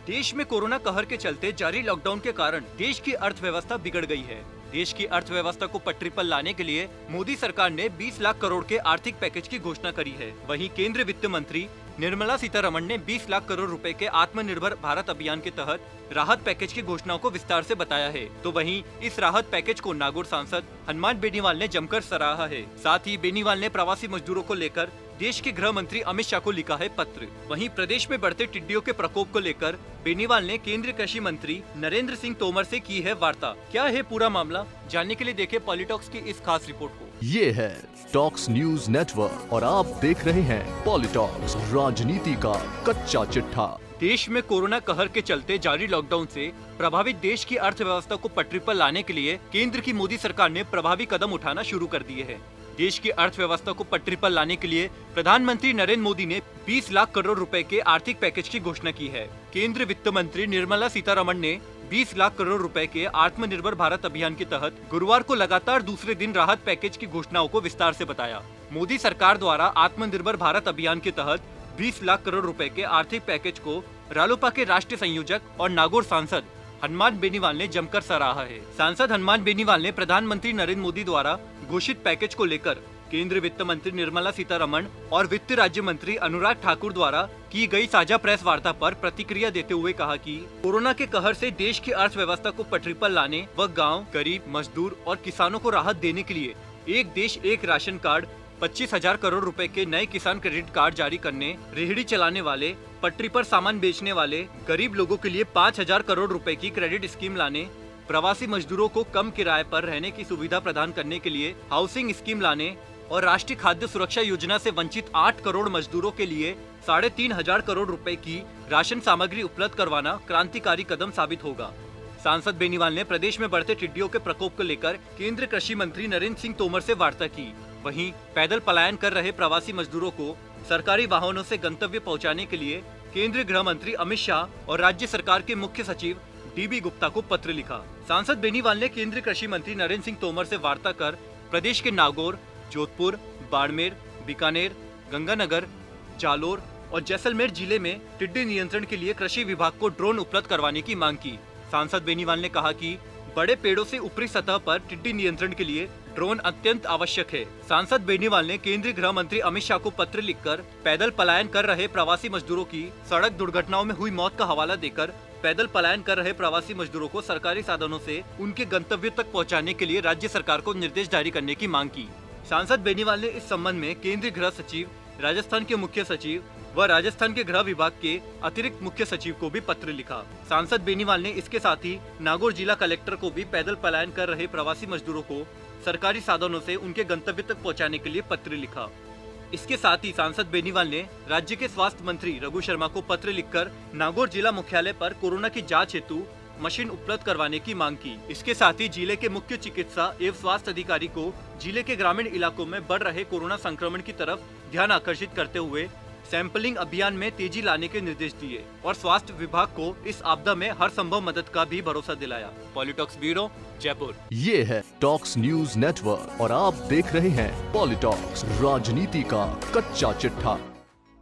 देश में कोरोना कहर के चलते जारी लॉकडाउन के कारण देश की अर्थव्यवस्था बिगड़ गई है। देश की अर्थव्यवस्था को पटरी पर लाने के लिए मोदी सरकार ने 20 लाख करोड़ के आर्थिक पैकेज की घोषणा करी है। वहीं केंद्रीय वित्त मंत्री निर्मला सीतारमण ने 20 लाख करोड़ रुपए के आत्मनिर्भर भारत अभियान के तहत राहत पैकेज की घोषणाओं को विस्तार से बताया है। तो वहीं इस राहत पैकेज को नागौर सांसद हनुमान बेनीवाल ने जमकर सराहा है। साथ ही बेनीवाल ने प्रवासी मजदूरों को लेकर देश के गृह मंत्री अमित शाह को लिखा है पत्र। वहीं प्रदेश में बढ़ते टिड्डियों के प्रकोप को लेकर बेनीवाल ने केंद्रीय कृषि मंत्री नरेंद्र सिंह तोमर से की है वार्ता। क्या है पूरा मामला, जानने के लिए देखें पॉलिटॉक्स की इस खास रिपोर्ट को। ये है टॉक्स न्यूज नेटवर्क और आप देख रहे हैं पॉलिटॉक्स, राजनीति का कच्चा चिट्ठा। देश में कोरोना कहर के चलते जारी लॉकडाउन से प्रभावित देश की अर्थव्यवस्था को पटरी पर लाने के लिए केंद्र की मोदी सरकार ने प्रभावी कदम उठाना शुरू कर दिए हैं। देश की अर्थव्यवस्था को पटरी पर लाने के लिए प्रधानमंत्री नरेंद्र मोदी ने 20 लाख करोड़ रुपए के आर्थिक पैकेज की घोषणा की है। केंद्रीय वित्त मंत्री निर्मला सीतारमण ने 20 लाख करोड़ रुपए के आत्मनिर्भर भारत अभियान के तहत गुरुवार को लगातार दूसरे दिन राहत पैकेज की घोषणाओं को विस्तार से बताया। मोदी सरकार द्वारा आत्मनिर्भर भारत अभियान के तहत 20 लाख करोड़ रुपए के आर्थिक पैकेज को रालोपा के राष्ट्रीय संयोजक और नागौर सांसद हनुमान बेनीवाल ने जमकर सराहा है। सांसद हनुमान बेनीवाल ने प्रधानमंत्री नरेंद्र मोदी द्वारा घोषित पैकेज को लेकर केंद्रीय वित्त मंत्री निर्मला सीतारमण और वित्त राज्य मंत्री अनुराग ठाकुर द्वारा की गई साझा प्रेस वार्ता पर प्रतिक्रिया देते हुए कहा कि कोरोना के कहर से देश की अर्थव्यवस्था को पटरी पर लाने व गांव, गरीब, मजदूर और किसानों को राहत देने के लिए एक देश एक राशन कार्ड, 25,000 करोड़ रुपए के नए किसान क्रेडिट कार्ड जारी करने, रेहड़ी चलाने वाले, पटरी पर सामान बेचने वाले गरीब लोगों के लिए 5,000 करोड़ रुपए की क्रेडिट स्कीम लाने, प्रवासी मजदूरों को कम किराए पर रहने की सुविधा प्रदान करने के लिए हाउसिंग स्कीम लाने और राष्ट्रीय खाद्य सुरक्षा योजना से वंचित 8 करोड़ मजदूरों के लिए 3,500 करोड़ रुपए की राशन सामग्री उपलब्ध करवाना क्रांतिकारी कदम साबित होगा। सांसद बेनीवाल ने प्रदेश में बढ़ते टिड्डियों के प्रकोप को लेकर केंद्रीय कृषि मंत्री नरेंद्र सिंह तोमर से वार्ता की। वहीं पैदल पलायन कर रहे प्रवासी मजदूरों को सरकारी वाहनों से गंतव्य पहुंचाने के लिए केंद्रीय गृह मंत्री अमित शाह और राज्य सरकार के मुख्य सचिव DB गुप्ता को पत्र लिखा। सांसद बेनीवाल ने केंद्रीय कृषि मंत्री नरेंद्र सिंह तोमर से वार्ता कर प्रदेश के नागौर, जोधपुर, बाड़मेर, बीकानेर, गंगानगर, जालोर और जैसलमेर जिले में टिड्डी नियंत्रण के लिए कृषि विभाग को ड्रोन उपलब्ध करवाने की मांग की। सांसद बेनीवाल ने कहा कि बड़े पेड़ों से ऊपरी सतह पर टिड्डी नियंत्रण के लिए ड्रोन अत्यंत आवश्यक है। सांसद बेनीवाल ने केंद्रीय गृह मंत्री अमित शाह को पत्र लिखकर पैदल पलायन कर रहे प्रवासी मजदूरों की सड़क दुर्घटनाओं में हुई मौत का हवाला देकर पैदल पलायन कर रहे प्रवासी मजदूरों को सरकारी साधनों से उनके गंतव्य तक पहुंचाने के लिए राज्य सरकार को निर्देश जारी करने की मांग की। सांसद बेनीवाल ने इस संबंध में केंद्रीय गृह सचिव, राजस्थान के मुख्य सचिव व राजस्थान के गृह विभाग के अतिरिक्त मुख्य सचिव को भी पत्र लिखा। सांसद बेनीवाल ने इसके साथ ही नागौर जिला कलेक्टर को भी पैदल पलायन कर रहे प्रवासी मजदूरों को सरकारी साधनों से उनके गंतव्य तक पहुंचाने के लिए पत्र लिखा। इसके साथ ही सांसद बेनीवाल ने राज्य के स्वास्थ्य मंत्री रघु शर्मा को पत्र लिखकर नागौर जिला मुख्यालय पर कोरोना की जांच हेतु मशीन उपलब्ध करवाने की मांग की। इसके साथ ही जिले के मुख्य चिकित्सा एवं स्वास्थ्य अधिकारी को जिले के ग्रामीण इलाकों में बढ़ रहे कोरोना संक्रमण की तरफ ध्यान आकर्षित करते हुए सैंपलिंग अभियान में तेजी लाने के निर्देश दिए और स्वास्थ्य विभाग को इस आपदा में हर संभव मदद का भी भरोसा दिलाया। पॉलिटॉक्स ब्यूरो, जयपुर। ये है टॉक्स न्यूज नेटवर्क और आप देख रहे हैं पॉलिटॉक्स, राजनीति का कच्चा चिट्ठा।